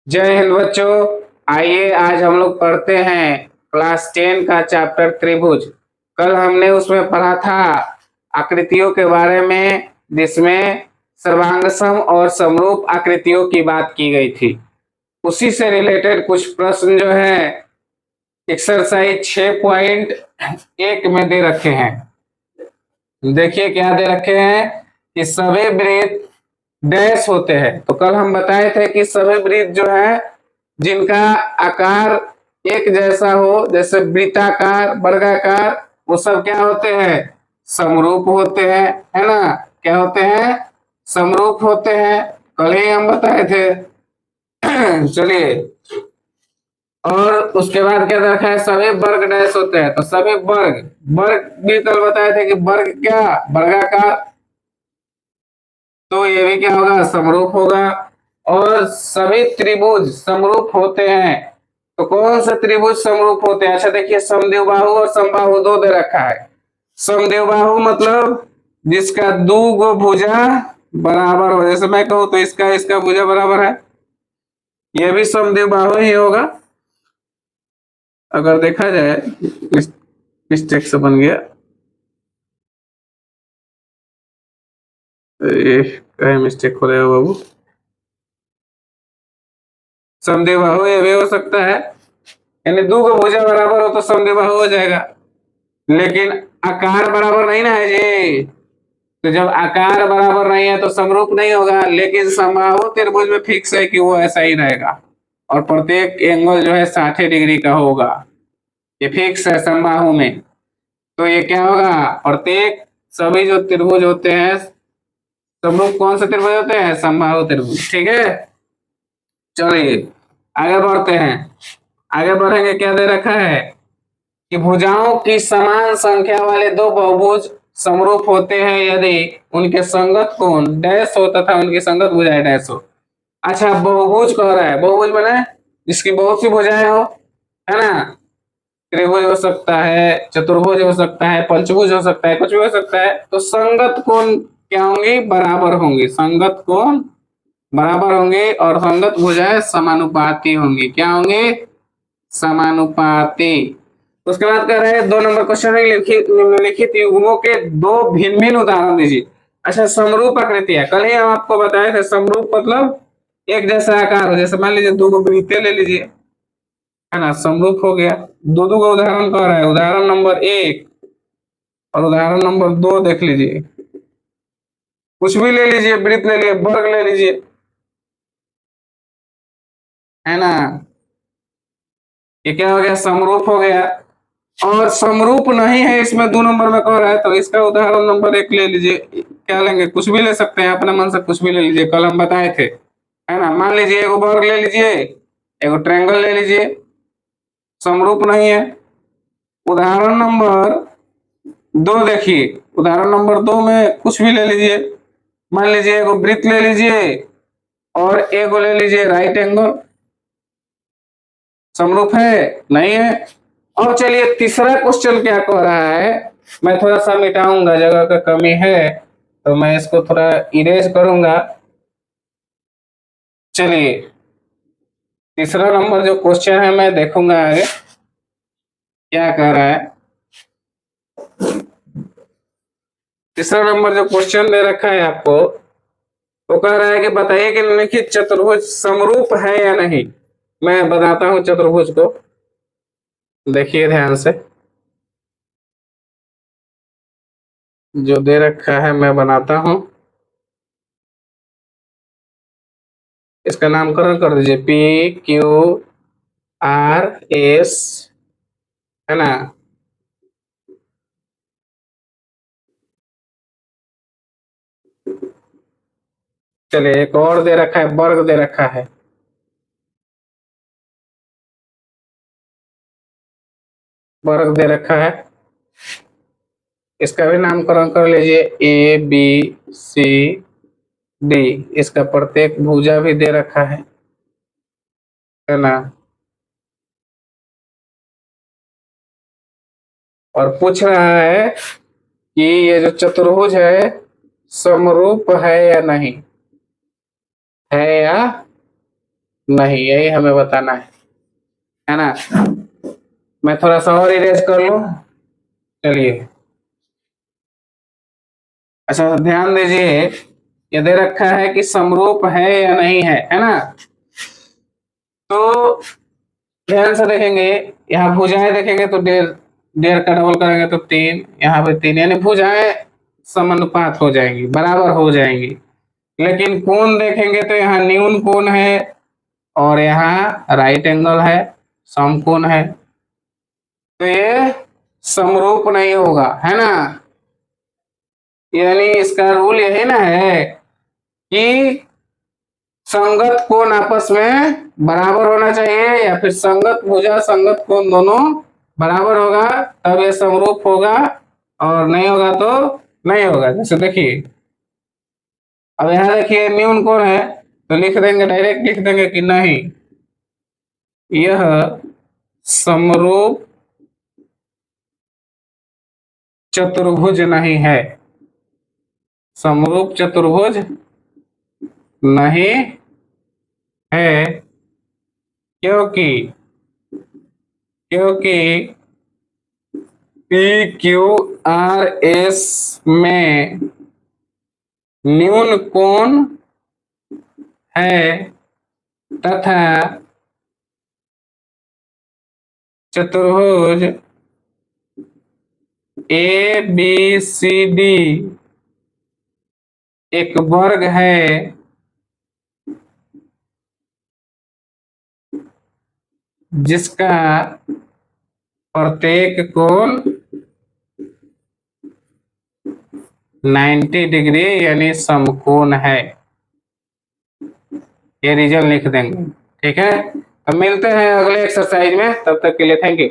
जय हिंद बच्चों। आइए आज हम लोग पढ़ते हैं क्लास 10 का चैप्टर त्रिभुज। कल हमने उसमें पढ़ा था आकृतियों के बारे में, जिसमें सर्वांगसम और समरूप आकृतियों की बात की गई थी। उसी से रिलेटेड कुछ प्रश्न जो है एक्सरसाइज 6.1 में दे रखे हैं। देखिए क्या दे रखे हैं कि सभी वृत्त डैश होते हैं। तो कल हम बताए थे कि सभी वृत्त जो है जिनका आकार एक जैसा हो, जैसे वृत्ताकार, वर्गाकार, वो सब क्या होते हैं? समरूप होते हैं, है ना? क्या होते हैं? समरूप होते हैं। कल ही हम बताए थे। चलिए, और उसके बाद क्या रखा है? सभी वर्ग डैश होते हैं। तो सभी वर्ग, वर्ग भी कल बताए थे कि वर्ग क्या? वर्गाकार। तो ये भी क्या होगा? समरूप होगा। और सभी त्रिभुज समरूप होते हैं। तो कौन से त्रिभुज समरूप होते हैं? अच्छा देखिए, समद्विबाहु और समबाहु दो दे रखा है। समद्विबाहु मतलब जिसका दो गो भुजा बराबर हो, जैसे मैं कहूं तो इसका इसका भुजा बराबर है, यह भी समद्विबाहु ही होगा। अगर देखा जाए, मिस्टेक से बन गया, कहीं मिस्टेक हो रहा है बाबू। समद्विबाहु ये भी हो सकता है, यानी दो को भुजा बराबर हो तो समद्विबाहु हो जाएगा। लेकिन आकार बराबर नहीं ना है जी। तो जब आकार बराबर नहीं है तो समरूप नहीं होगा। लेकिन समबाहु त्रिभुज में फिक्स है कि वो ऐसा ही रहेगा, और प्रत्येक एंगल जो है 60 डिग्री का होगा। ये फिक्स है समबाहु में। तो ये क्या होगा? प्रत्येक, सभी जो त्रिभुज होते हैं समरूप, कौन से त्रिभुज होते हैं? समबाहु त्रिभुज। ठीक है, चलिए आगे बढ़ते हैं। आगे बढ़ेंगे, क्या दे रखा है कि भुजाओं की समान संख्या वाले दो बहुभुज समरूप होते हैं यदि उनके संगत कोण डैश हो तथा उनकी संगत भुजाएं डैश हो। अच्छा, बहुभुज कह रहा है। बहुभुज माने जिसकी बहुत सी भुजाएं हो, है ना? त्रिभुज हो सकता है, चतुर्भुज हो सकता है, पंचभुज हो सकता है, कुछ भी हो सकता है। तो संगत कोण क्या होंगी? बराबर होंगी। संगत कोण बराबर होंगे और संगत भुजाएं समानुपाती होंगी। क्या होंगे? समानुपाती। उसके बाद कह रहे हैं 2 नंबर क्वेश्चन में लिखित निम्नलिखित युग्मों के दो भिन्न भिन्न उदाहरण दीजिए। अच्छा, समरूप आकृति है। कल ही हम आपको बताए थे समरूप मतलब एक जैसा आकार हो। जैसे मान लीजिए दो को वृत्तें ले लीजिए, है ना? समरूप हो गया। दो दो का उदाहरण कह रहा है। उदाहरण नंबर 1 और उदाहरण नंबर 2 देख लीजिए। कुछ भी ले लीजिए, वृत्त ले लीजिए, वर्ग ले लीजिए, है ना? ये क्या हो गया? समरूप हो गया। और समरूप नहीं है इसमें 2 नंबर में कह रहा है, तो इसका उदाहरण नंबर 1 ले लीजिए। क्या लेंगे? कुछ भी ले सकते हैं, अपने मन से कुछ भी ले लीजिए। कल हम बताए थे, है ना? मान लीजिए एगो वर्ग ले लीजिए, एगो ट्रायंगल ले लीजिए, समरूप नहीं है। उदाहरण नंबर 2 देखिए। उदाहरण नंबर 2 में कुछ भी ले लीजिए। मान लीजिए एगो वृत्त ले लीजिए और एगो ले लीजिए राइट एंगल। समरूप है? नहीं है। अब चलिए तीसरा क्वेश्चन क्या कह रहा है। मैं थोड़ा सा मिटाऊंगा, जगह का कमी है तो मैं इसको थोड़ा इरेज करूंगा। चलिए, तीसरा नंबर जो क्वेश्चन है मैं देखूंगा आगे क्या कह रहा है। तीसरा नंबर जो क्वेश्चन दे रखा है आपको, वो कह रहा है कि बताइए कि निम्नलिखित चतुर्भुज समरूप है या नहीं। मैं बताता हूं चतुर्भुज को, देखिए ध्यान से। जो दे रखा है मैं बनाता हूं। इसका नामकरण कर दीजिए PQRS, है ना? चलिए, एक और दे रखा है, वर्ग दे रखा है। वर्ग दे रखा है, इसका भी नामकरण कर लीजिए ABCD। इसका प्रत्येक भुजा भी दे रखा है ना? और पूछ रहा है कि ये जो चतुर्भुज है समरूप है या नहीं, है या नहीं, यही हमें बताना है ना। मैं थोड़ा सा और इरेज कर लूं, चलिए। अच्छा ध्यान दीजिए, ये दे रखा है कि समरूप है या नहीं है ना। तो ध्यान से देखेंगे, यहाँ भुजाएं देखेंगे तो डेढ़, डेढ़ का डबल करेंगे तो 3, यहाँ पे 3, यानी भुजाएं समानुपात हो जाएंगी, बराबर हो जाएंगी। लेकिन कोण देखेंगे तो यहाँ न्यून कोण है और यहाँ राइट एंगल है, समकोण है, तो ये समरूप नहीं होगा, है ना। यानी इसका रूल यही ना है कि संगत कोण आपस में बराबर होना चाहिए, या फिर संगत भुजा संगत कोण दोनों बराबर होगा तब ये समरूप होगा, और नहीं होगा तो नहीं होगा। जैसे देखिए, अब यहाँ देखिए न्यून कोण है तो लिख देंगे, डायरेक्ट लिख देंगे कि नहीं, यह समरूप चतुर्भुज नहीं है, समरूप चतुर्भुज नहीं है, क्योंकि क्योंकि पी क्यू आर एस में न्यून कोण है तथा चतुर्भुज ए बी सी डी एक वर्ग है जिसका प्रत्येक कोण 90 डिग्री यानी समकोण है। ये रीजन लिख देंगे, ठीक है। अब मिलते हैं अगले एक्सरसाइज में, तब तक के लिए थैंक यू।